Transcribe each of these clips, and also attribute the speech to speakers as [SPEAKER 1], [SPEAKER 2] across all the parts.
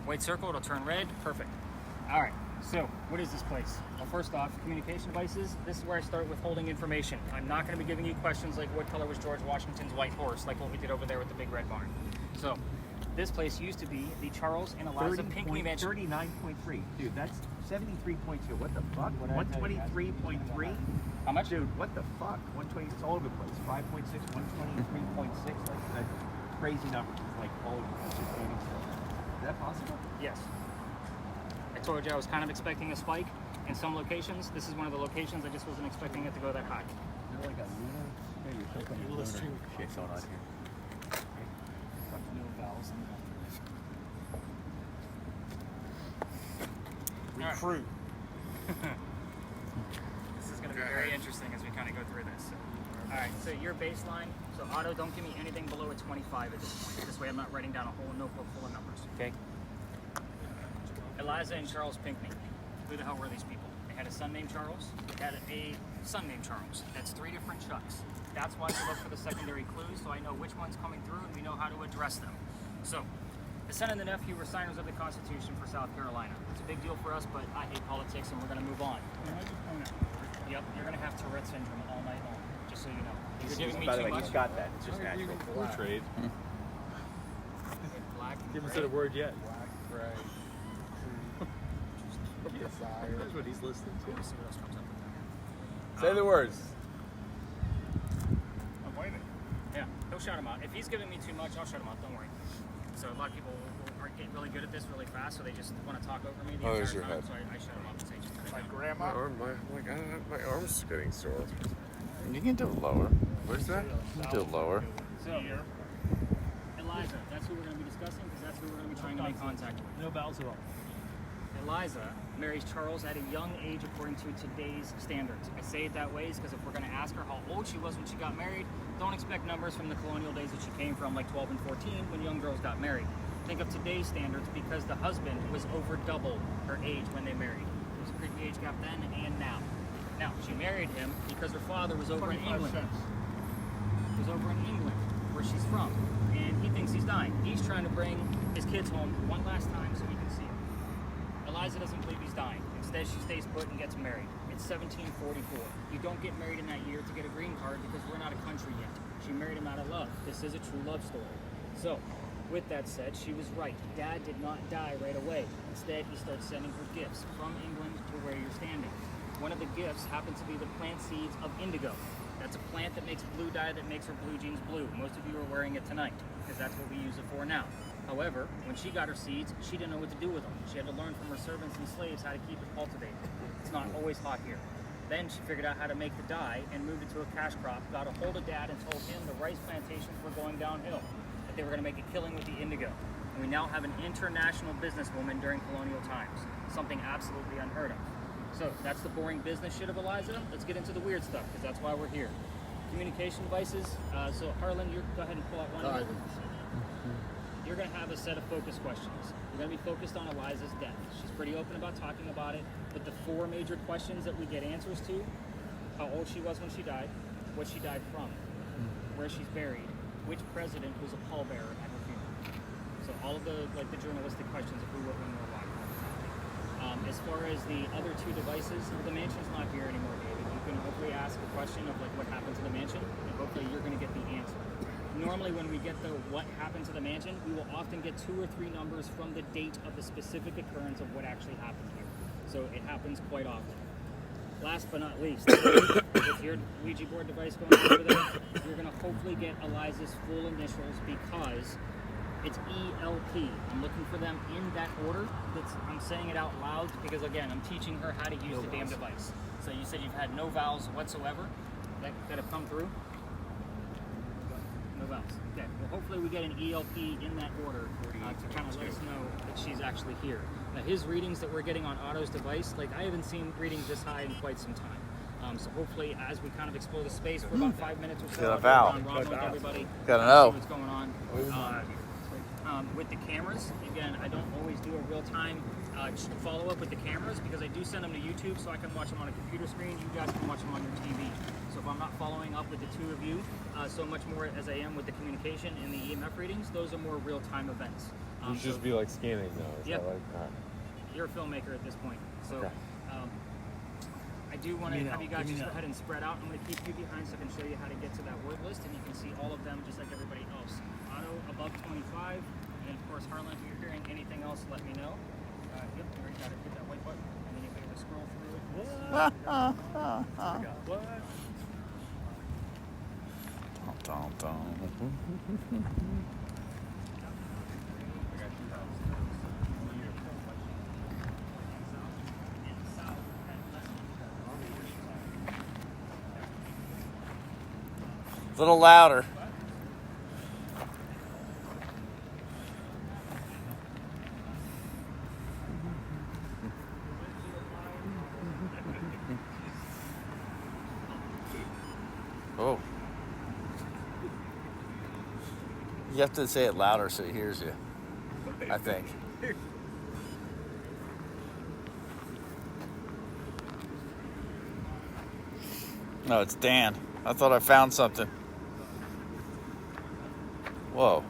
[SPEAKER 1] White circle, it'll turn red. Perfect. All right, so what is this place? Well, first off, communication devices. This is where I start with holding information. I'm not going to be giving you questions like what color was George Washington's white horse, like what we did over there with the big red barn. So this place used to be the Charles and Eliza Pinckney Mansion.
[SPEAKER 2] 39.3. Dude, that's 73.2. What the fuck? 123.3?
[SPEAKER 1] How much?
[SPEAKER 2] Dude, what the fuck? 120, it's all over the place. 5.6, 123.6. Like, that crazy number. Like, all over the place. Just moving stuff. Is that possible?
[SPEAKER 1] Yes. I told you I was kind of expecting a spike in some locations. This is one of the locations I just wasn't expecting it to go that high.
[SPEAKER 2] Is there like a lunar? Maybe you're something lunar shit going on here.
[SPEAKER 3] No vowels in the
[SPEAKER 1] Recruit. This is going to be very interesting as we kind of go through this. So, all right, so your baseline. So auto, don't give me anything below a 25 at this point. This way I'm not writing down a whole notebook full of numbers. Okay. Eliza and Charles Pinckney. Who the hell were these people? They had a son named Charles. They had a son named Charles. That's 3 different Chucks. That's why we look for the secondary clues, so I know which one's coming through and we know how to address them. So, the son and the nephew were signers of the Constitution for South Carolina. It's a big deal for us, but I hate politics and we're going to move on. Yep, you're going to have Tourette syndrome all night long, just so you know. You're giving me
[SPEAKER 2] By the
[SPEAKER 1] too
[SPEAKER 2] way,
[SPEAKER 1] much.
[SPEAKER 2] he's got that. It's just natural.
[SPEAKER 3] Blue trade.
[SPEAKER 1] Black and
[SPEAKER 3] Haven't
[SPEAKER 1] gray.
[SPEAKER 3] said a word yet.
[SPEAKER 4] Black, gray.
[SPEAKER 3] That's what he's listening to.
[SPEAKER 1] Let's see what else comes up with that.
[SPEAKER 4] Say the words.
[SPEAKER 1] I'm waiting. Yeah, he'll shout him out. If he's giving me too much, I'll shut him out. Don't worry. So a lot of people aren't getting really good at this really fast, so they just want to talk over me the
[SPEAKER 4] there's
[SPEAKER 1] entire
[SPEAKER 4] your
[SPEAKER 1] time.
[SPEAKER 4] head.
[SPEAKER 1] So I shut him up and say, just cut it
[SPEAKER 4] My
[SPEAKER 1] down.
[SPEAKER 4] grandma. My arm's getting sore. You can do it lower. Where's that? You can do it lower.
[SPEAKER 1] So, Eliza, that's who we're going to be discussing because that's who we're going to be trying to make contact with.
[SPEAKER 3] No vowels at all.
[SPEAKER 1] Eliza marries Charles at a young age according to today's standards. I say it that way because if we're going to ask her how old she was when she got married, don't expect numbers from the colonial days that she came from, like 12 and 14, when young girls got married. Think of today's standards because the husband was over double her age when they married. There was a pretty age gap then and now. Now, she married him because her father was over in England. Was over in England, where she's from, and he thinks he's dying. He's trying to bring his kids home one last time so he can see them. Eliza doesn't believe he's dying. Instead, she stays put and gets married. It's 1744. You don't get married in that year to get a green card because we're not a country yet. She married him out of love. This is a true love story. So, with that said, she was right. Dad did not die right away. Instead, he starts sending her gifts from England to where you're standing. One of the gifts happens to be the plant seeds of indigo. That's a plant that makes blue dye that makes her blue jeans blue. Most of you are wearing it tonight because that's what we use it for now. However, when she got her seeds, she didn't know what to do with them. She had to learn from her servants and slaves how to keep it cultivated. It's not always hot here. Then she figured out how to make the dye and moved it to a cash crop, got a hold of Dad and told him the rice plantations were going downhill, that they were going to make a killing with the indigo. And we now have an international businesswoman during colonial times, something absolutely unheard of. So that's the boring business shit of Eliza. Let's get into the weird stuff because that's why we're here. Communication devices. So Harlan, go ahead and pull out one of them. You're going to have a set of focus questions. You're going to be focused on Eliza's death. She's pretty open about talking about it, but the 4 major questions that we get answers to: how old she was when she died, what she died from, where she's buried, which president was a pallbearer at her funeral. So all of the journalistic questions of who, what, when, where, why. As far as the other 2 devices, the mansion's not here anymore, David. You can hopefully ask a question of like what happened to the mansion, and hopefully you're going to get the answer. Normally when we get the what happened to the mansion, we will often get 2 or 3 numbers from the date of the specific occurrence of what actually happened here. So it happens quite often. Last but not least, with your Ouija board device going on over there, you're going to hopefully get Eliza's full initials because it's ELP. I'm looking for them in that order. I'm saying it out loud because, again, I'm teaching her how to use the damn device. So you said you've had no vowels whatsoever that have come through? No vowels. Okay. Well, hopefully we get an ELP in that order to kind of let us know that she's actually here. Now, his readings that we're getting on Otto's device, like I haven't seen readings this high in quite some time. So hopefully, as we kind of explore the space for about 5 minutes or so,
[SPEAKER 4] Got a vowel.
[SPEAKER 1] with everybody,
[SPEAKER 4] Gotta know.
[SPEAKER 1] see what's going on. With the cameras, again, I don't always do a real-time follow-up with the cameras because I do send them to YouTube so I can watch them on a computer screen. You guys can watch them on your TV. So if I'm not following up with the 2 of you so much more as I am with the communication and the EMF readings, those are more real-time events.
[SPEAKER 3] You should just be like scanning though. Is
[SPEAKER 1] Yeah.
[SPEAKER 3] that like that?
[SPEAKER 1] You're a filmmaker at this point, so
[SPEAKER 3] Okay.
[SPEAKER 1] I do want to
[SPEAKER 2] Give me
[SPEAKER 1] have
[SPEAKER 2] that,
[SPEAKER 1] you guys
[SPEAKER 2] give me
[SPEAKER 1] just go
[SPEAKER 2] that.
[SPEAKER 1] ahead and spread out. I'm going to keep you behind so I can show you how to get to that word list, and you can see all of them just like everybody else. Auto above 25, and of course, Harlan, if you're hearing anything else, let me know. Yep, you already got to hit that white button, and then you'll be able to scroll through it. What?
[SPEAKER 4] Dun, dun, dun. A little louder. Oh. You have to say it louder so he hears you, I think. No, it's Dan. I thought I found something. Whoa.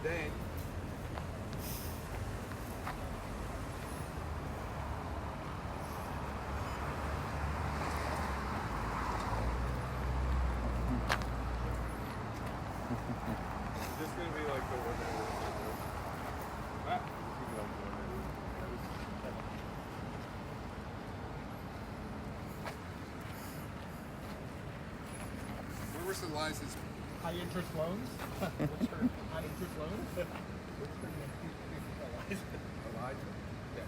[SPEAKER 3] Dang. Is this gonna be like the one that was ah, this is gonna be like the one that was. Where was Eliza's
[SPEAKER 2] High interest loans? What's her high interest loans? What's her name?
[SPEAKER 3] Elijah? Yeah.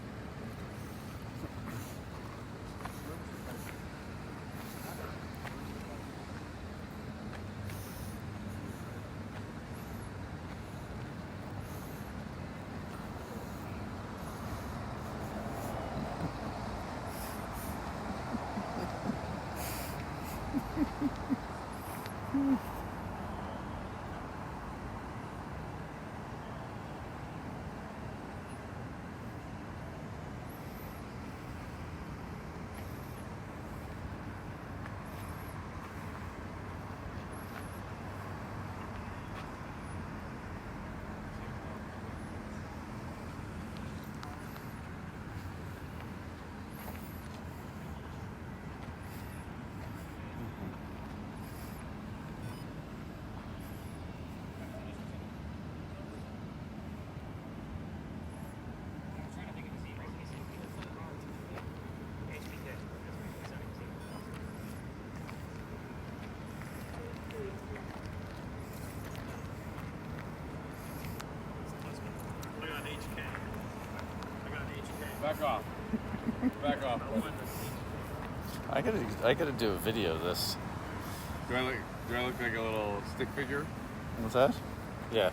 [SPEAKER 3] Back off. Back off.
[SPEAKER 4] I gotta do a video of this.
[SPEAKER 3] Do I look like a little stick figure?
[SPEAKER 4] What's that? Yeah.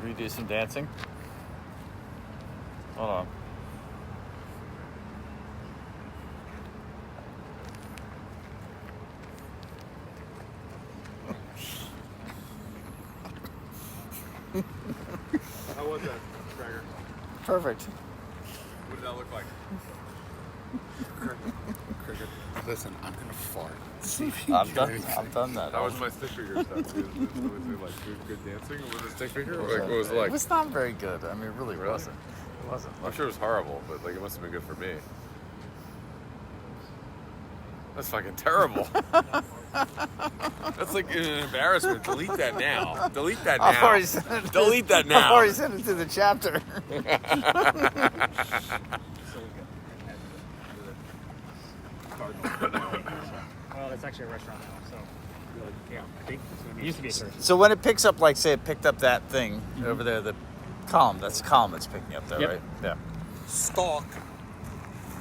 [SPEAKER 4] Redo some dancing. Hold on.
[SPEAKER 3] How was that, Tracker?
[SPEAKER 4] Perfect.
[SPEAKER 3] What did that look like? Cricket.
[SPEAKER 5] Listen, I'm gonna fart. See if you
[SPEAKER 4] I'm
[SPEAKER 5] get
[SPEAKER 4] done.
[SPEAKER 5] anything.
[SPEAKER 4] I've done that.
[SPEAKER 3] How was my stick figure stuff? Was it like good dancing? Or was it stick figure? Like, what was it
[SPEAKER 4] It
[SPEAKER 3] like?
[SPEAKER 4] was not very good. I mean, it really
[SPEAKER 3] Really?
[SPEAKER 4] wasn't. It wasn't.
[SPEAKER 3] I'm sure it was horrible, but like it must have been good for me. That's fucking terrible. That's like an embarrassment. Delete that now. Delete that now.
[SPEAKER 4] I've already sent it.
[SPEAKER 3] Delete that
[SPEAKER 4] I've
[SPEAKER 3] now.
[SPEAKER 4] already sent it to the chapter.
[SPEAKER 1] Well, it's actually a restaurant now, so.
[SPEAKER 2] Yeah, I think it's going to
[SPEAKER 1] It
[SPEAKER 2] be.
[SPEAKER 1] used to be a church.
[SPEAKER 4] So when it picks up, like say it picked up that thing over there, the column. That's the column it's picking up there,
[SPEAKER 1] Yep.
[SPEAKER 4] right? Yeah.
[SPEAKER 5] Stalk.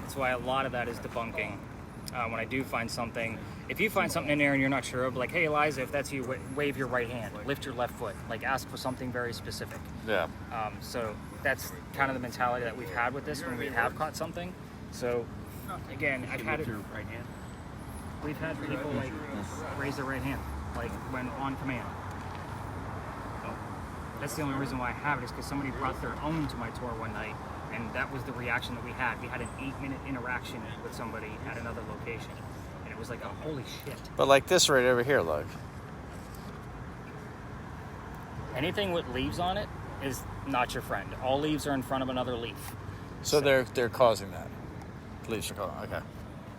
[SPEAKER 1] That's why a lot of that is debunking. When I do find something, if you find something in there and you're not sure of, like, hey Eliza, if that's you, wave your right hand, lift your left foot, like ask for something very specific.
[SPEAKER 4] Yeah.
[SPEAKER 1] So that's kind of the mentality that we've had with this when we have caught something. So again, I've had it.
[SPEAKER 2] Your right hand.
[SPEAKER 1] We've had people like raise their right hand, like when on command. That's the only reason why I have it is because somebody brought their own to my tour one night, and that was the reaction that we had. We had an 8-minute interaction with somebody at another location, and it was like, oh, holy shit.
[SPEAKER 4] But like this right over here, look.
[SPEAKER 1] Anything with leaves on it is not your friend. All leaves are in front of another leaf.
[SPEAKER 4] So they're causing that. Leaves are causing. Okay.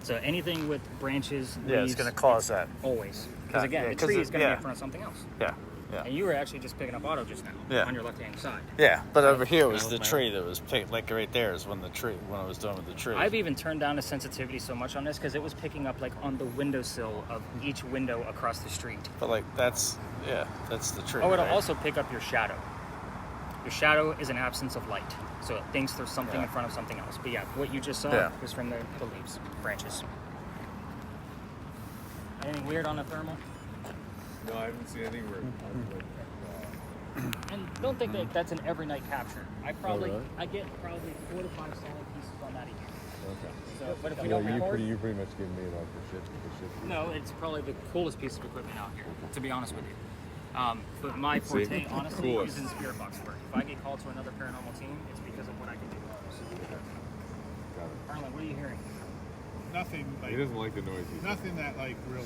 [SPEAKER 1] So anything with branches,
[SPEAKER 4] Yeah,
[SPEAKER 1] leaves,
[SPEAKER 4] it's going to cause that.
[SPEAKER 1] always. Because again,
[SPEAKER 4] Yeah,
[SPEAKER 1] a
[SPEAKER 4] 'cause
[SPEAKER 1] tree
[SPEAKER 4] it-
[SPEAKER 1] is going to be
[SPEAKER 4] yeah.
[SPEAKER 1] in front of something else.
[SPEAKER 4] Yeah. Yeah.
[SPEAKER 1] And you were actually just picking up auto just now
[SPEAKER 4] Yeah.
[SPEAKER 1] on your left-hand side.
[SPEAKER 4] Yeah, but over here was the tree that was picked. Like right there is when I was done with the tree.
[SPEAKER 1] I've even turned down the sensitivity so much on this because it was picking up like on the windowsill of each window across the street.
[SPEAKER 4] But like that's the tree.
[SPEAKER 1] Oh, it'll
[SPEAKER 4] right?
[SPEAKER 1] also pick up your shadow. Your shadow is an absence of light. So it thinks there's something in front of something else. But yeah, what you just saw
[SPEAKER 4] Yeah.
[SPEAKER 1] was from the leaves, branches. Anything weird on the thermal?
[SPEAKER 3] No, I haven't seen anything where.
[SPEAKER 1] And don't think that that's an every night capture. I
[SPEAKER 3] really?
[SPEAKER 1] get probably 4 to 5 solid pieces on that a year.
[SPEAKER 3] Okay.
[SPEAKER 1] So, but if we
[SPEAKER 3] You know,
[SPEAKER 1] don't record,
[SPEAKER 3] you pretty much give me like the shit.
[SPEAKER 1] no, it's probably the coolest piece of equipment out here, to be honest with you. But my
[SPEAKER 3] See?
[SPEAKER 1] forte, honestly,
[SPEAKER 3] Coolest.
[SPEAKER 1] is in spirit box work. If I get called to another paranormal team, it's because of what I can do.
[SPEAKER 3] Got it.
[SPEAKER 1] Harlan, what are you hearing?
[SPEAKER 6] Nothing like
[SPEAKER 3] He doesn't like the noise.
[SPEAKER 6] nothing that like really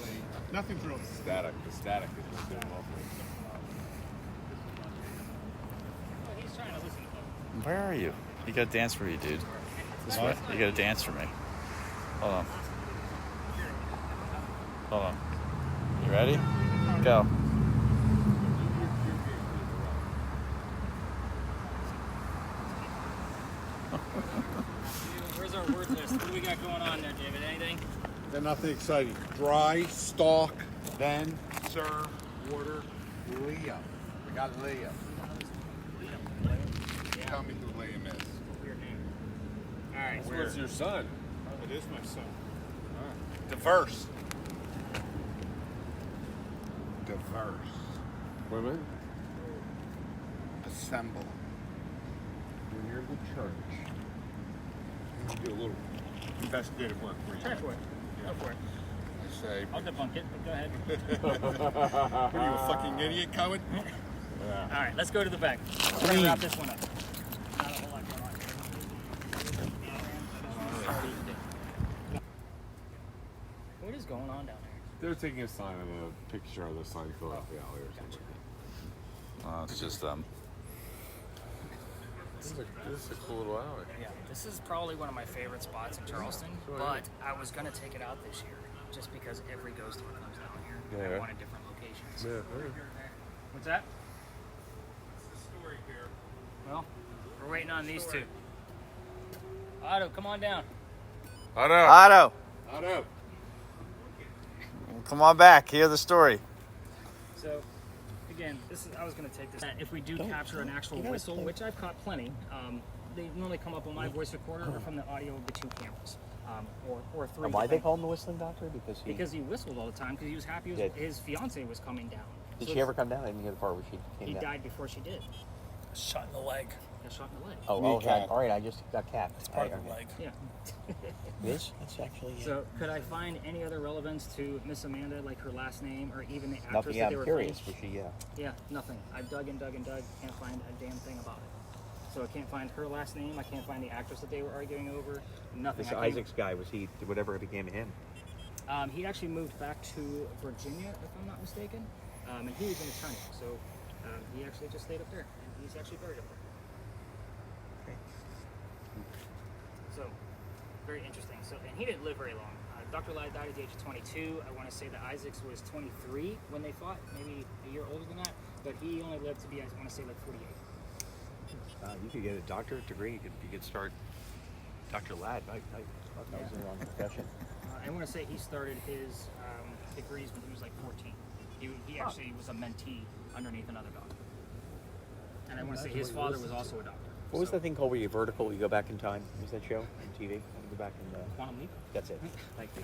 [SPEAKER 6] nothing's real.
[SPEAKER 3] Static. The static is just doing awful.
[SPEAKER 1] Oh, he's trying to listen to them.
[SPEAKER 4] Where are you? You got to dance for me, dude. This way. You got to dance for me. Hold on. Hold on. You ready? Go.
[SPEAKER 1] Where's our word list? What do we got going on there, David? Anything?
[SPEAKER 5] Then nothing exciting. Dry, stalk, then serve, water, Leo. We got Leo. Tell me who Liam is.
[SPEAKER 1] Weird name. All right. So
[SPEAKER 3] Where's your son?
[SPEAKER 6] It is my son.
[SPEAKER 5] Diverse. Diverse.
[SPEAKER 3] Wait a minute.
[SPEAKER 5] Assemble.
[SPEAKER 3] When you're in the church, you do a little investigative work for you.
[SPEAKER 1] try for it. Go for it.
[SPEAKER 5] Say,
[SPEAKER 1] I'll debunk it, but go ahead.
[SPEAKER 5] what are you, a fucking idiot, Cohen?
[SPEAKER 1] All right, let's go to the back. We're gonna wrap this one up. Not a whole lot going on here. What is going on down there?
[SPEAKER 3] They're taking a sign of a picture of the sign Philadelphia alley or something.
[SPEAKER 4] Oh, it's just
[SPEAKER 3] This is a cool little alley.
[SPEAKER 1] Yeah, this is probably one of my favorite spots in Charleston, but I was gonna take it out this year just because every ghost tour comes down here.
[SPEAKER 3] Yeah.
[SPEAKER 1] I wanted different locations.
[SPEAKER 3] Yeah.
[SPEAKER 1] What's that?
[SPEAKER 6] What's the story here?
[SPEAKER 1] Well, we're waiting on these two. Otto, come on down.
[SPEAKER 4] Otto,
[SPEAKER 3] Otto.
[SPEAKER 4] come on back. Hear the story.
[SPEAKER 1] So, again, I was going to take this. If we do capture an actual whistle, which I've caught plenty, they normally come up on my voice recorder or from the audio of the 2 cameras, or 3.
[SPEAKER 2] And why they call him the whistling doctor?
[SPEAKER 1] Because he whistled all the time because he was happy his fiance was coming down.
[SPEAKER 2] Did
[SPEAKER 1] So
[SPEAKER 2] she ever come down? I didn't get the part where she
[SPEAKER 1] He
[SPEAKER 2] came down.
[SPEAKER 1] died before she did.
[SPEAKER 7] Shot in the leg.
[SPEAKER 1] Got shot in the leg.
[SPEAKER 2] Oh, okay. All right. I just got capped.
[SPEAKER 7] It's part of the leg.
[SPEAKER 1] Yeah.
[SPEAKER 2] This? That's actually
[SPEAKER 1] So, could I find any other relevance to Miss Amanda, like her last name, or even the actress
[SPEAKER 2] nothing.
[SPEAKER 1] that
[SPEAKER 2] Yeah,
[SPEAKER 1] they
[SPEAKER 2] I'm
[SPEAKER 1] were
[SPEAKER 2] curious.
[SPEAKER 1] playing?
[SPEAKER 2] Was she?
[SPEAKER 1] Yeah, nothing. I've dug and dug and dug. Can't find a damn thing about it. So I can't find her last name. I can't find the actress that they were arguing over. Nothing.
[SPEAKER 2] This
[SPEAKER 1] I can't-
[SPEAKER 2] Isaac's guy, was he? Whatever became of him?
[SPEAKER 1] He actually moved back to Virginia, if I'm not mistaken, and he was an attorney. So he actually just stayed up there, and he's actually buried up there. So very interesting. So, and he didn't live very long. Dr. Ladd died at the age of 22. I want to say that Isaacs was 23 when they fought, maybe a year older than that. But he only lived to be, I want to say, like 48.
[SPEAKER 2] You could get a doctorate degree. You could start Dr. Ladd. I thought that was the wrong profession.
[SPEAKER 1] I want to say he started his degrees when he was like 14. He actually was a mentee underneath another doctor. And I want to say his father was also a doctor.
[SPEAKER 2] What was that thing called where you vertical, you go back in time? What was that show on TV? You go back in the...
[SPEAKER 1] Quantum Leap?
[SPEAKER 2] That's it. Thank you.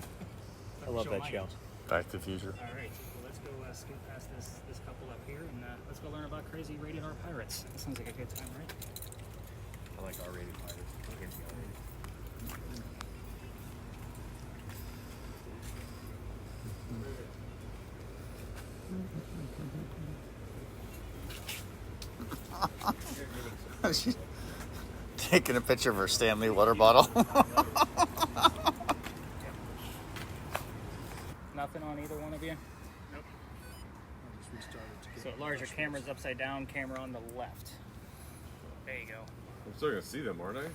[SPEAKER 2] I love that show.
[SPEAKER 4] Back to the Future.
[SPEAKER 1] All right, well, let's go scoot past this couple up here, and let's go learn about crazy rated R pirates. That sounds like a good time, right?
[SPEAKER 2] I like R-rated pirates. I get the R-rated.
[SPEAKER 4] Taking a picture of her Stanley water bottle.
[SPEAKER 1] Nothing on either one of you? Nope. So larger camera's upside down, camera on the left. There you go.
[SPEAKER 3] I'm still gonna see them, aren't I? Like,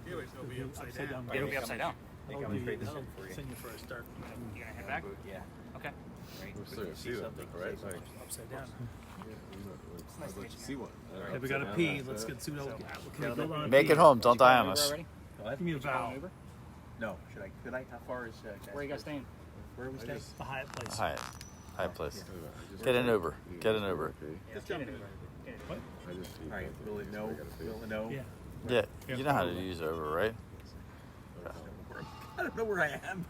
[SPEAKER 6] It'll be upside down.
[SPEAKER 1] It'll be upside down.
[SPEAKER 2] I think I'm gonna trade this in for you.
[SPEAKER 6] Send you for a start.
[SPEAKER 1] You gonna head back?
[SPEAKER 2] Yeah.
[SPEAKER 1] Okay.
[SPEAKER 3] I'm still gonna see them, right? Like,
[SPEAKER 6] Upside down.
[SPEAKER 3] I'd like to see one.
[SPEAKER 6] Okay, we gotta pee. Let's get sued out. Can we build on a
[SPEAKER 4] Make
[SPEAKER 6] pee?
[SPEAKER 4] it home. Don't die on
[SPEAKER 1] Uber
[SPEAKER 4] us.
[SPEAKER 1] already?
[SPEAKER 2] What?
[SPEAKER 6] Give me a vow.
[SPEAKER 1] Uber?
[SPEAKER 2] No. Could I? How far is...
[SPEAKER 1] Where are you guys staying?
[SPEAKER 2] Where are we staying?
[SPEAKER 6] The Hyatt place.
[SPEAKER 4] Hyatt place. Get an Uber. Get an Uber.
[SPEAKER 1] Just jump in.
[SPEAKER 6] What?
[SPEAKER 3] I just see.
[SPEAKER 2] All right. Will it know? Will it know?
[SPEAKER 6] Yeah.
[SPEAKER 4] Yeah. You know how to use Uber, right?
[SPEAKER 2] I don't know where I am.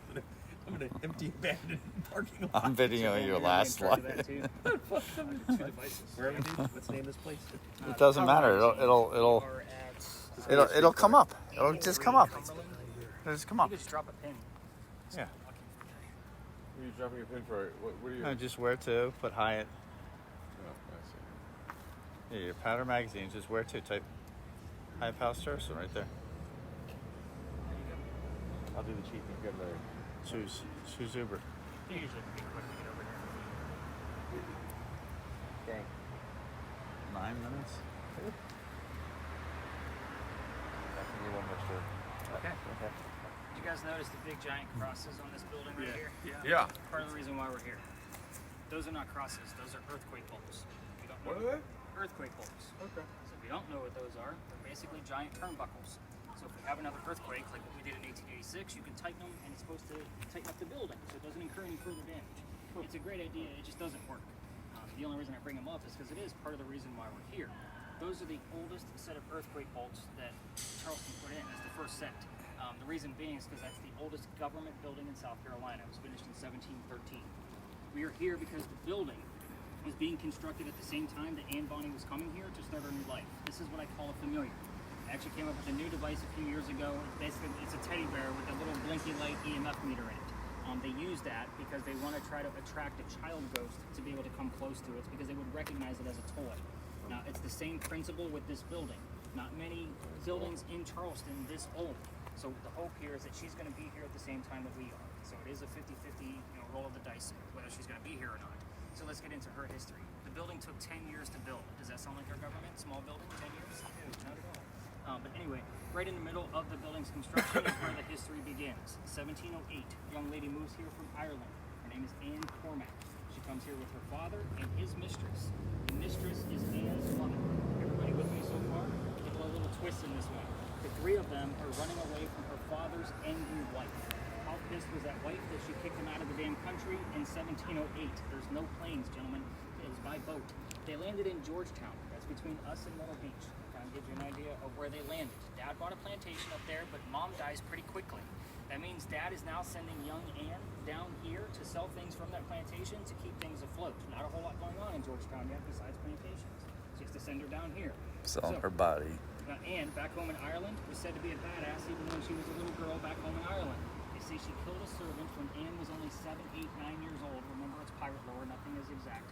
[SPEAKER 2] I'm in an empty abandoned parking lot.
[SPEAKER 4] I'm videoing your last
[SPEAKER 1] Charge
[SPEAKER 4] slide.
[SPEAKER 1] that too.
[SPEAKER 2] Where are we? What's the name of this place?
[SPEAKER 4] It doesn't matter. It'll come up. It'll just come up. It'll just come
[SPEAKER 1] You
[SPEAKER 4] up.
[SPEAKER 1] could just drop a pin.
[SPEAKER 4] Yeah.
[SPEAKER 3] Are you dropping a pin for? What are you?
[SPEAKER 4] No, just where to. Put Hyatt.
[SPEAKER 3] Oh, I see.
[SPEAKER 4] Yeah, your powder magazine. Just where to. Type Hyatt Palace Turson right there.
[SPEAKER 2] I'll do the cheap. You get the...
[SPEAKER 4] Choose Uber.
[SPEAKER 1] You usually pretty quick to get over here.
[SPEAKER 2] Okay.
[SPEAKER 4] 9 minutes.
[SPEAKER 1] Okay. Did you guys notice the big giant crosses on this building right here?
[SPEAKER 3] Yeah.
[SPEAKER 1] Part of the reason why we're here. Those are not crosses. Those are earthquake bolts. If you don't know
[SPEAKER 3] What are they?
[SPEAKER 1] Earthquake bolts.
[SPEAKER 3] Okay.
[SPEAKER 1] So if you don't know what those are, they're basically giant turnbuckles. So if we have another earthquake, like what we did in 1886, you can tighten them, and it's supposed to tighten up the building, so it doesn't incur any further damage. It's a great idea. It just doesn't work. The only reason I bring them up is because it is part of the reason why we're here. Those are the oldest set of earthquake bolts that Charleston put in. It's the first set. The reason being is because that's the oldest government building in South Carolina. It was finished in 1713. We are here because the building was being constructed at the same time that Anne Bonny was coming here to start her new life. This is what I call a familiar. I actually came up with a new device a few years ago. Basically, it's a teddy bear with a little blinky light EMF meter in it. They use that because they want to try to attract a child ghost to be able to come close to it because they would recognize it as a toy. Now, it's the same principle with this building. Not many buildings in Charleston this old. So the hope here is that she's going to be here at the same time that we are. So it is a 50-50 roll of the dice whether she's going to be here or not. So let's get into her history. The building took 10 years to build. Does that sound like our government? Small building, 10 years? No, not at all. But anyway, right in the middle of the building's construction is where the history begins. 1708, young lady moves here from Ireland. Her name is Anne Cormack. She comes here with her father and his mistress. The mistress is Anne's mother. Everybody with me so far? Give a little twist in this one. The three of them are running away from her father's angry wife. How pissed was that wife that she kicked him out of the damn country in 1708? There's no planes, gentlemen. It was by boat. They landed in Georgetown. That's between us and Myrtle Beach. Kind of gives you an idea of where they landed. Dad bought a plantation up there, but Mom dies pretty quickly. That means Dad is now sending young Anne down here to sell things from that plantation to keep things afloat. Not a whole lot going on in Georgetown yet besides plantations. She has to send her down here.
[SPEAKER 4] Selling her body.
[SPEAKER 1] Now, Anne, back home in Ireland, was said to be a badass even when she was a little girl back home in Ireland. They say she killed a servant when Anne was only 7, 8, 9 years old. Remember, it's pirate lore, nothing is exact.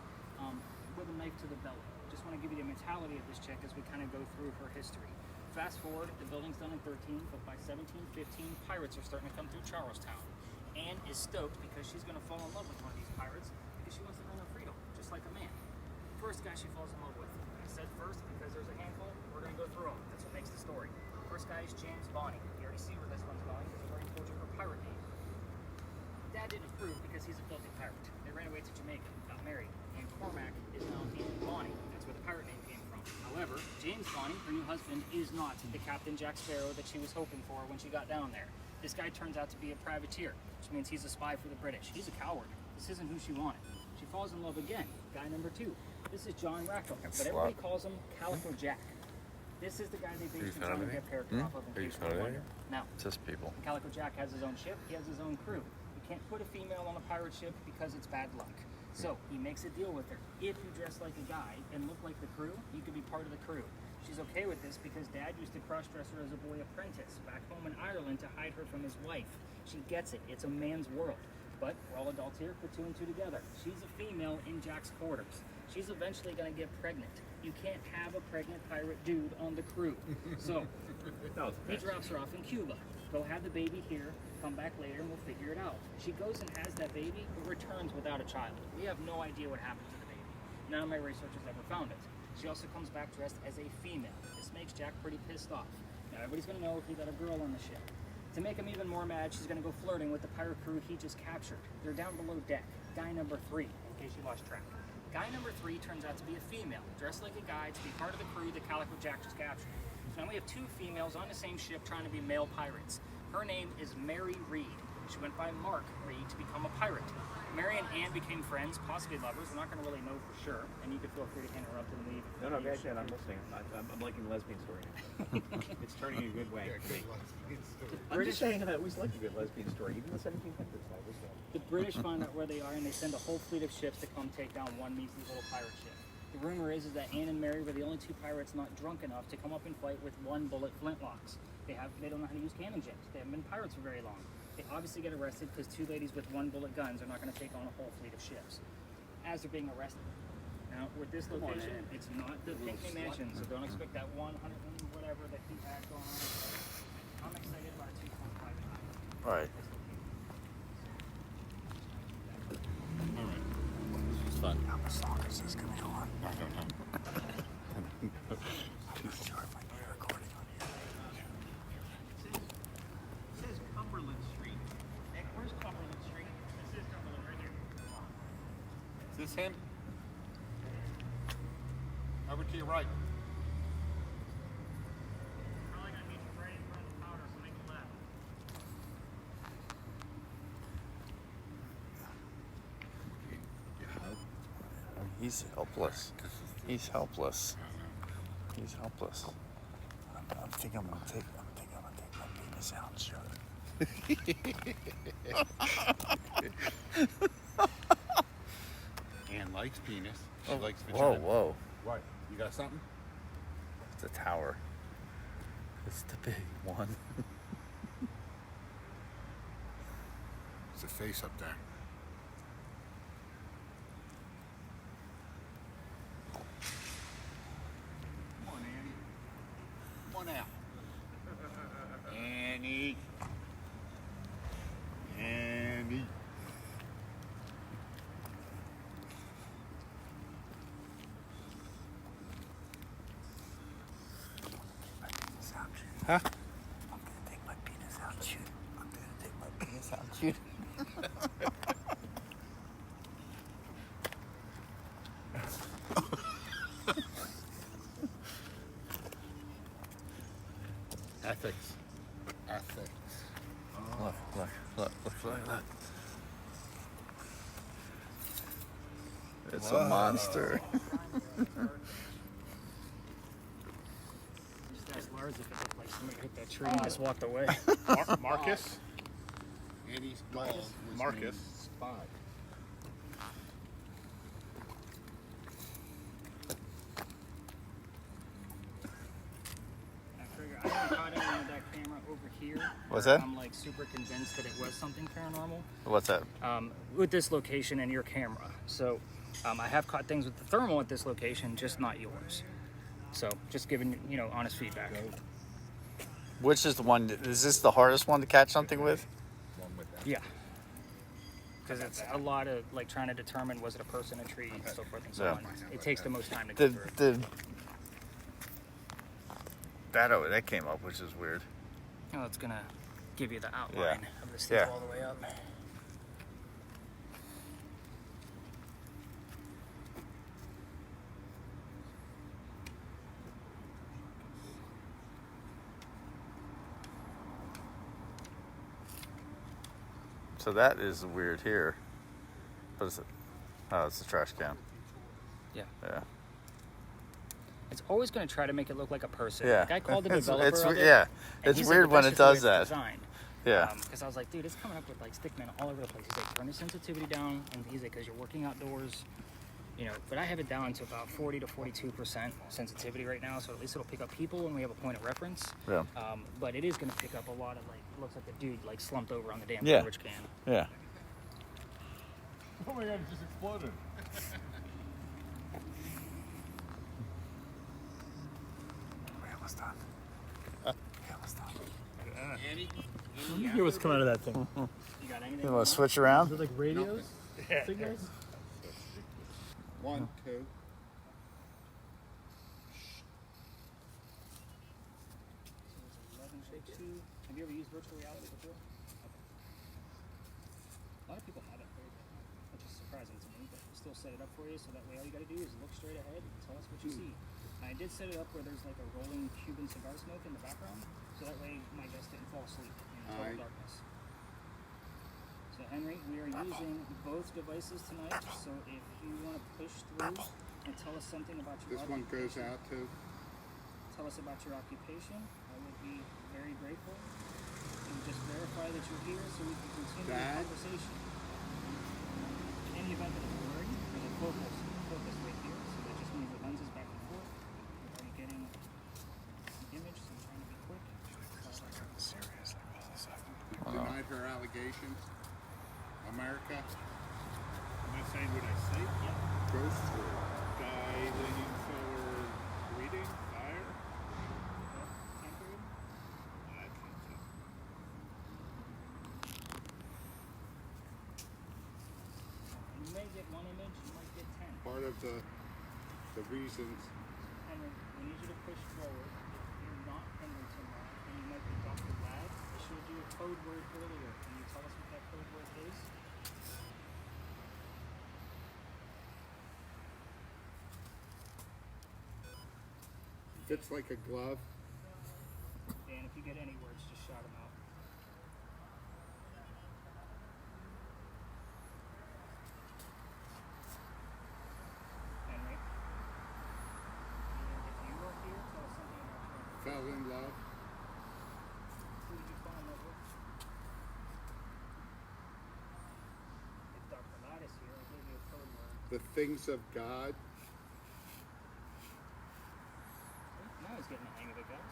[SPEAKER 1] With a knife to the belly. Just want to give you the mentality of this chick as we kind of go through her history. Fast forward, the building's done in 13, but by 1715, pirates are starting to come through Charlestown. Anne is stoked because she's going to fall in love with one of these pirates because she wants to earn her freedom, just like a man. First guy she falls in love with. I said first because there's a handful. We're going to go through them. That's what makes the story. First guy is James Bonny. You already see where this one's going because I've already told you her pirate name. Dad didn't approve because he's a filthy pirate. They ran away to Jamaica, got married. And Cormac is now Anne Bonny. That's where the pirate name came from. However, James Bonny, her new husband, is not the Captain Jack Sparrow that she was hoping for when she got down there. This guy turns out to be a privateer, which means he's a spy for the British. He's a coward. This isn't who she wanted. She falls in love again. Guy number 2. This is John Rackham, but
[SPEAKER 4] That's
[SPEAKER 1] everybody
[SPEAKER 4] slut.
[SPEAKER 1] calls him Calico Jack. This is the guy they
[SPEAKER 4] you
[SPEAKER 1] based
[SPEAKER 4] found
[SPEAKER 1] on to
[SPEAKER 4] anything?
[SPEAKER 1] get character off of in
[SPEAKER 4] Are you
[SPEAKER 1] case
[SPEAKER 4] found
[SPEAKER 1] you
[SPEAKER 4] anything?
[SPEAKER 1] wonder. Now,
[SPEAKER 4] Just people.
[SPEAKER 1] Calico Jack has his own ship, he has his own crew. You can't put a female on a pirate ship because it's bad luck. So he makes a deal with her. If you dress like a guy and look like the crew, you can be part of the crew. She's okay with this because Dad used to cross-dress her as a boy apprentice back home in Ireland to hide her from his wife. She gets it. It's a man's world. But we're all adults here, put 2 and 2 together. She's a female in Jack's quarters. She's eventually going to get pregnant. You can't have a pregnant pirate dude on the crew. So he drops her off in Cuba. Go have the baby here, come back later, and we'll figure it out. She goes and has that baby, but returns without a child. We have no idea what happened to the baby. None of my researchers ever found it. She also comes back dressed as a female. This makes Jack pretty pissed off. Now everybody's going to know he got a girl on the ship. To make him even more mad, she's going to go flirting with the pirate crew he just captured. They're down below deck. Guy number 3, in case you lost track. Guy number 3 turns out to be a female, dressed like a guy to be part of the crew that Calico Jack just captured. So now we have 2 females on the same ship trying to be male pirates. Her name is Mary Reed. She went by Mark Reed to become a pirate. Mary and Anne became friends, possibly lovers. We're not going to really know for sure, and you can feel free to interrupt and leave.
[SPEAKER 2] No, go ahead. I'm listening. I'm liking the lesbian story. It's turning a good way. I'm just saying I always liked a good lesbian story, even the 1700s. I was
[SPEAKER 1] The British find out where they are, and they send a whole fleet of ships to come take down one measly little pirate ship. The rumor is that Anne and Mary were the only 2 pirates not drunk enough to come up and fight with 1-bullet flintlocks. They don't know how to use cannon jets. They haven't been pirates for very long. They obviously get arrested because 2 ladies with 1-bullet guns are not going to take on a whole fleet of ships. As they're being arrested. Now, with this location, it's not the Pinckney Mansion, so don't expect that 100 and whatever that he had going on. I'm excited about a 2.5 island.
[SPEAKER 4] All right.
[SPEAKER 5] This is fun.
[SPEAKER 4] How much longer is this going to go on?
[SPEAKER 5] I don't know.
[SPEAKER 4] Recording on here.
[SPEAKER 2] It says Cumberland Street. Nick, where's Cumberland Street?
[SPEAKER 1] This is Cumberland right here.
[SPEAKER 5] Is this him? Over to your right.
[SPEAKER 1] Probably gonna meet you right in front of the powder, so make a left.
[SPEAKER 4] He's helpless. He's helpless. He's helpless. I think I'm gonna take my penis out and show it.
[SPEAKER 5] Anne likes penis. She likes
[SPEAKER 4] Whoa,
[SPEAKER 5] vagina.
[SPEAKER 4] whoa.
[SPEAKER 5] What? You got something?
[SPEAKER 4] It's a tower. It's the big one.
[SPEAKER 5] It's a face up there. Come on, Annie. Come on out. Annie. Annie. Huh?
[SPEAKER 4] I'm gonna take my penis out and shoot. I'm gonna take my penis out and shoot.
[SPEAKER 5] Ethics. Ethics.
[SPEAKER 4] Look at that. It's a monster.
[SPEAKER 1] Just asked Lars if it looked like somebody hit that tree and just walked away.
[SPEAKER 5] Marcus. Annie's dog was
[SPEAKER 3] Marcus.
[SPEAKER 5] named Spy.
[SPEAKER 1] I haven't caught anyone with that camera over here.
[SPEAKER 4] What's
[SPEAKER 1] where
[SPEAKER 4] that?
[SPEAKER 1] I'm like super convinced that it was something paranormal.
[SPEAKER 4] What's that?
[SPEAKER 1] With this location and your camera. So I have caught things with the thermal at this location, just not yours. So just giving honest feedback.
[SPEAKER 4] Which is the one? Is this the hardest one to catch something with?
[SPEAKER 5] One with that.
[SPEAKER 1] Yeah. Because it's a lot of like trying to determine was it a person, a tree, and so forth and so
[SPEAKER 4] Yeah.
[SPEAKER 1] on. It takes the most time to go through.
[SPEAKER 4] That came up, which is weird.
[SPEAKER 1] Oh, it's gonna give you the outline of the steep
[SPEAKER 4] Yeah.
[SPEAKER 1] all the way up.
[SPEAKER 4] So that is weird here. What is it? Oh, it's a trash can.
[SPEAKER 1] Yeah.
[SPEAKER 4] Yeah.
[SPEAKER 1] It's always going to try to make it look like a person.
[SPEAKER 4] Yeah.
[SPEAKER 1] Like I called the
[SPEAKER 4] It's-
[SPEAKER 1] developer
[SPEAKER 4] it's-
[SPEAKER 1] of it,
[SPEAKER 4] yeah.
[SPEAKER 1] and
[SPEAKER 4] It's
[SPEAKER 1] he's
[SPEAKER 4] weird
[SPEAKER 1] like,
[SPEAKER 4] when
[SPEAKER 1] "That's
[SPEAKER 4] it
[SPEAKER 1] just the way
[SPEAKER 4] does that."
[SPEAKER 1] it's designed."
[SPEAKER 4] Yeah.
[SPEAKER 1] Because I was like, dude, it's coming up with like stickmen all over the place. He's like, turn the sensitivity down, and he's like, because you're working outdoors, you know. But I have it down to about 40 to 42% sensitivity right now, so at least it'll pick up people when we have a point of reference.
[SPEAKER 4] Yeah.
[SPEAKER 1] But it is going to pick up a lot of like, it looks like a dude like slumped over on the damn
[SPEAKER 4] Yeah.
[SPEAKER 1] garbage can.
[SPEAKER 4] Yeah.
[SPEAKER 3] Oh my god, it just exploded.
[SPEAKER 4] We almost done. We almost done.
[SPEAKER 6] Hear what's coming out of that thing.
[SPEAKER 1] You got anything?
[SPEAKER 4] You want to switch around?
[SPEAKER 6] Is it like radios? Signals?
[SPEAKER 5] 1, 2.
[SPEAKER 1] Have you ever used virtual reality before? A lot of people have it, which is surprising to me, but we still set it up for you so that way all you got to do is look straight ahead and tell us what you see. And I did set it up where there's like a rolling Cuban cigar smoke in the background, so that way my guest didn't fall asleep in total
[SPEAKER 5] Aye.
[SPEAKER 1] darkness. So Henry, we are using both devices tonight, so if you want to push through and tell us something about your
[SPEAKER 5] This one goes out to.
[SPEAKER 1] tell us about your occupation, I would be very grateful. And just verify that you're here so we can continue the
[SPEAKER 5] Dad?
[SPEAKER 1] conversation. In any event that it's blurry, there's a focus right here, so that just means the lens is back and forth. We're already getting the image, so I'm trying to be quick.
[SPEAKER 5] Denied her allegations. America.
[SPEAKER 3] Am I saying what I say?
[SPEAKER 5] Goes through.
[SPEAKER 3] Guy leaning forward, reading, fire?
[SPEAKER 1] Time period.
[SPEAKER 3] I can't tell.
[SPEAKER 1] And you may get one image, you might get 10.
[SPEAKER 5] Part of the reasons.
[SPEAKER 1] Henry, we need you to push forward. If you're not Henry tomorrow, and you might be Dr. Ladd, I showed you a code word earlier. Can you tell us what that code word is?
[SPEAKER 5] Fits like a glove.
[SPEAKER 1] Dan, if you get any words, just shout them out. Henry, if you are here, tell us something about your
[SPEAKER 5] Fell in love.
[SPEAKER 1] Who did you fall in love with? If Dr. Ladd is here, I gave you a code word.
[SPEAKER 5] The things of God.
[SPEAKER 1] Now he's getting the hang of it, guys.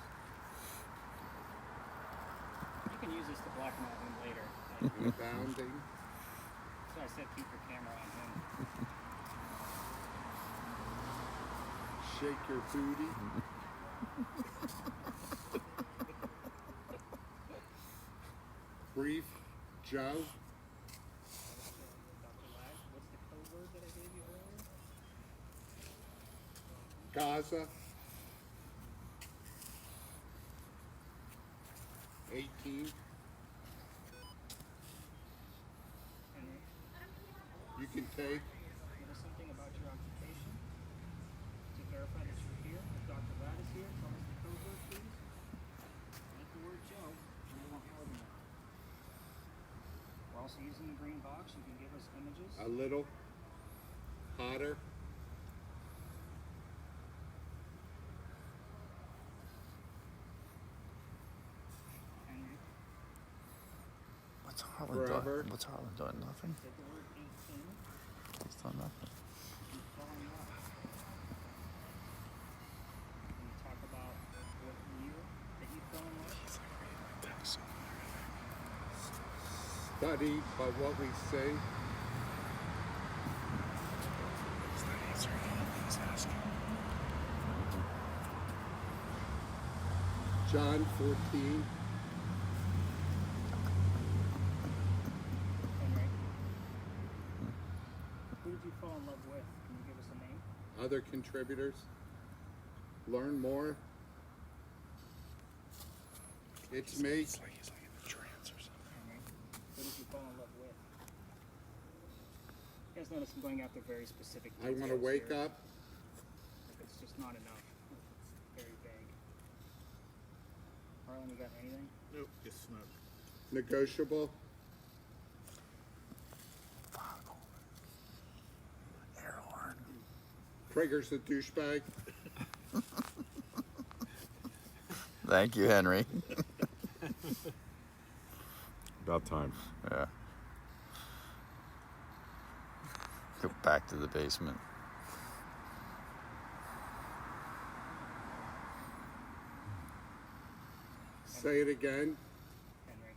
[SPEAKER 1] You can use this to blackmail him later.
[SPEAKER 5] And abounding.
[SPEAKER 1] So I said keep your camera on him.
[SPEAKER 5] Shake your booty. Brief Joe.
[SPEAKER 1] Dr. Ladd, what's the code word that I gave you earlier?
[SPEAKER 5] Gaza. 18.
[SPEAKER 1] Henry,
[SPEAKER 5] You can take.
[SPEAKER 1] give us something about your occupation to verify that you're here. If Dr. Ladd is here, tell us the code word, please. Like the word Joe, and we want more than that. We're also using the green box. You can give us images.
[SPEAKER 5] A little hotter.
[SPEAKER 1] Henry,
[SPEAKER 4] What's Harlan
[SPEAKER 5] Forever.
[SPEAKER 4] doing? What's Harlan doing? Nothing.
[SPEAKER 1] take the word 18
[SPEAKER 4] He's done nothing.
[SPEAKER 1] and fall in love. Can you talk about what year that you fell in love?
[SPEAKER 5] Study by what we say. John 14.
[SPEAKER 1] Henry, who did you fall in love with? Can you give us a name?
[SPEAKER 5] Other contributors. Learn more. It's me.
[SPEAKER 4] It's like he's like in a trance or something.
[SPEAKER 1] Henry, who did you fall in love with? You guys notice I'm going after very specific
[SPEAKER 5] I
[SPEAKER 1] details
[SPEAKER 5] want to wake
[SPEAKER 1] here.
[SPEAKER 5] up.
[SPEAKER 1] It's just not enough. It's very vague. Harlan, you got anything?
[SPEAKER 3] Nope, just smoke.
[SPEAKER 5] Negotiable. Krieger's a douchebag.
[SPEAKER 4] Thank you, Henry.
[SPEAKER 3] About time.
[SPEAKER 4] Yeah. Go back to the basement.
[SPEAKER 5] Say it again.
[SPEAKER 1] Henry,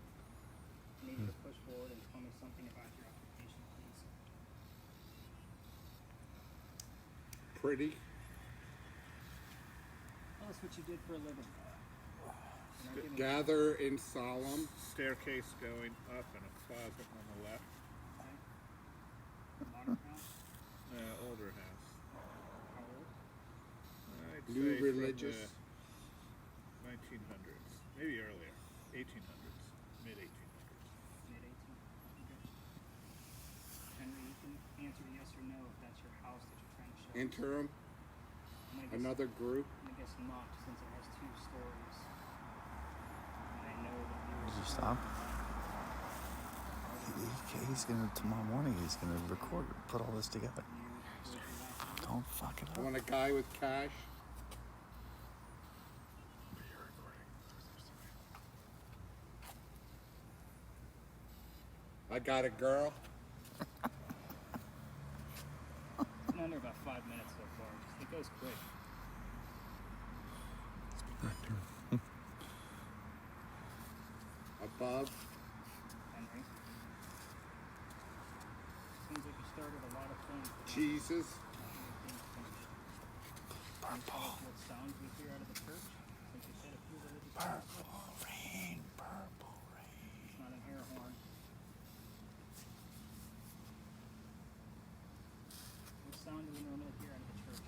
[SPEAKER 1] I need you to push forward and tell me something about your occupation, please.
[SPEAKER 5] Pretty.
[SPEAKER 1] Tell us what you did for a living. Now give me-
[SPEAKER 5] Gather in solemn.
[SPEAKER 3] Staircase going up and a closet on the left.
[SPEAKER 1] Modern house?
[SPEAKER 3] Older house.
[SPEAKER 1] How old?
[SPEAKER 3] I'd
[SPEAKER 5] New
[SPEAKER 3] say from
[SPEAKER 5] religious.
[SPEAKER 3] the 1900s, maybe earlier, 1800s, mid 1800s.
[SPEAKER 1] Mid-18? Okay. Henry, you can answer yes or no if that's your house that you're trying to show.
[SPEAKER 5] Interim.
[SPEAKER 1] I'm gonna guess,
[SPEAKER 5] Another group.
[SPEAKER 1] I'm gonna guess not, since it has 2 stories. And I know that you
[SPEAKER 4] Did you stop? He's gonna, tomorrow morning, he's gonna record, put all this together. Don't fuck it
[SPEAKER 5] I
[SPEAKER 4] up.
[SPEAKER 5] want a guy with cash. I got a girl.
[SPEAKER 1] It's been under about 5 minutes so far. It goes quick.
[SPEAKER 5] Above.
[SPEAKER 1] Henry. Seems like you started a lot of things. but not
[SPEAKER 5] Jesus.
[SPEAKER 1] everything finished. Can you tell us what sounds we hear out of the church? Since you said a few religious sounds.
[SPEAKER 4] Purple rain, purple rain.
[SPEAKER 1] It's not an air horn. What sound do we normally hear out of the church?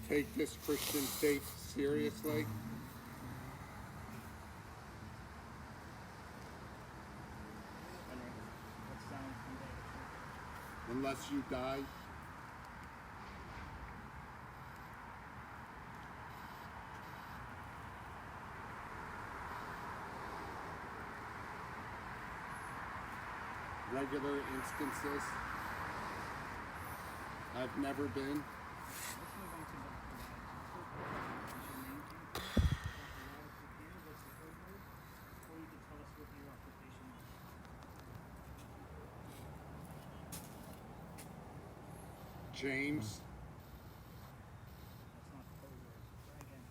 [SPEAKER 5] Take this Christian faith seriously.
[SPEAKER 1] Henry, what sound comes out of the church?
[SPEAKER 5] Unless you die. Regular instances. I've never been.
[SPEAKER 1] Let's move on to Dr. What's your name, please? Dr. What's the code word? Or you can tell us what your occupation is.
[SPEAKER 5] James.
[SPEAKER 1] That's not the code word. Try again.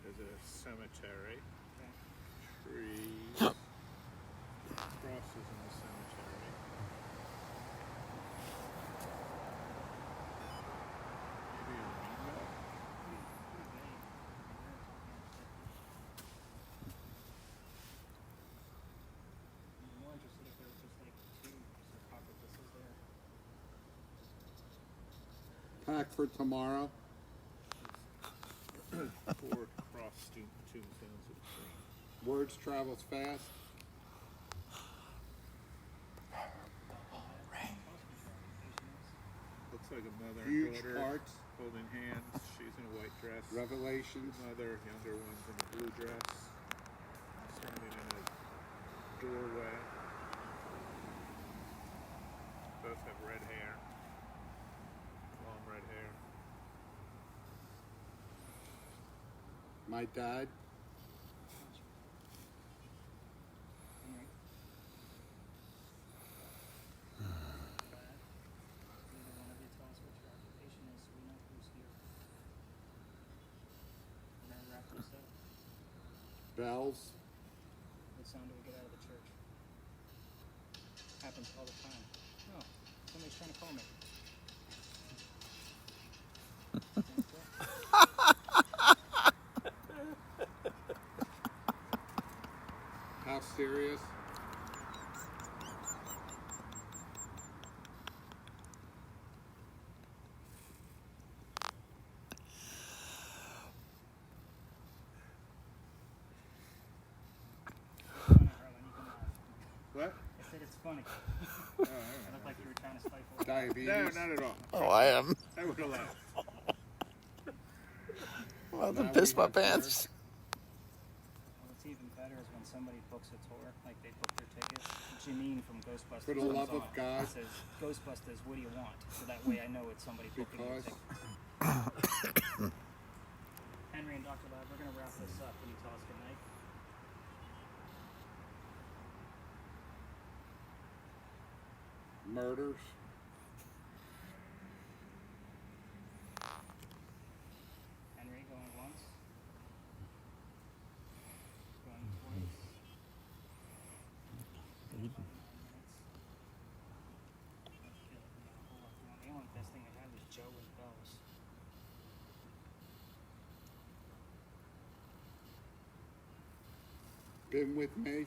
[SPEAKER 3] There's a cemetery,
[SPEAKER 1] Okay.
[SPEAKER 3] trees, crosses in the cemetery. Maybe a rainbow?
[SPEAKER 1] Pretty vague. I'm more interested if there was just like 2 sarcophaguses there.
[SPEAKER 5] Pack for tomorrow.
[SPEAKER 3] 4 cross tombstones of green.
[SPEAKER 5] Words travels fast.
[SPEAKER 3] Looks like a mother and
[SPEAKER 5] Huge
[SPEAKER 3] daughter
[SPEAKER 5] hearts.
[SPEAKER 3] holding hands. She's in a white dress.
[SPEAKER 5] Revelations.
[SPEAKER 3] Mother, younger one's in a blue dress. Standing in a doorway. Both have red hair. Long red hair.
[SPEAKER 5] My dad.
[SPEAKER 1] Henry. Either one of you tell us what your occupation is so we know who's here. We're gonna wrap this up.
[SPEAKER 5] Bells.
[SPEAKER 1] What sound do we get out of the church? Happens all the time. Oh, somebody's trying to call me.
[SPEAKER 5] How serious?
[SPEAKER 1] Funny, Harlan, you can laugh.
[SPEAKER 5] What?
[SPEAKER 1] I said it's funny.
[SPEAKER 3] Oh,
[SPEAKER 1] It looked like you were trying to stifle it.
[SPEAKER 5] Diabetes.
[SPEAKER 3] no, not at all.
[SPEAKER 4] Oh, I am.
[SPEAKER 3] I would have laughed.
[SPEAKER 4] I'm about
[SPEAKER 5] Now
[SPEAKER 4] to piss
[SPEAKER 5] we
[SPEAKER 4] my
[SPEAKER 5] have
[SPEAKER 4] pants.
[SPEAKER 1] What's even better is when somebody books a tour, like they book their tickets, Janine from Ghostbusters.
[SPEAKER 5] For the
[SPEAKER 1] comes
[SPEAKER 5] love of
[SPEAKER 1] on.
[SPEAKER 5] God.
[SPEAKER 1] It says, Ghostbusters, what do you want? So that way I know it's somebody booking
[SPEAKER 5] Because
[SPEAKER 1] music. Henry and Dr. Lab, we're going to wrap this up. Can you tell us goodnight?
[SPEAKER 5] murders.
[SPEAKER 1] Henry going once. Going twice. The only best thing I had was Joe and Bells.
[SPEAKER 5] Been with me.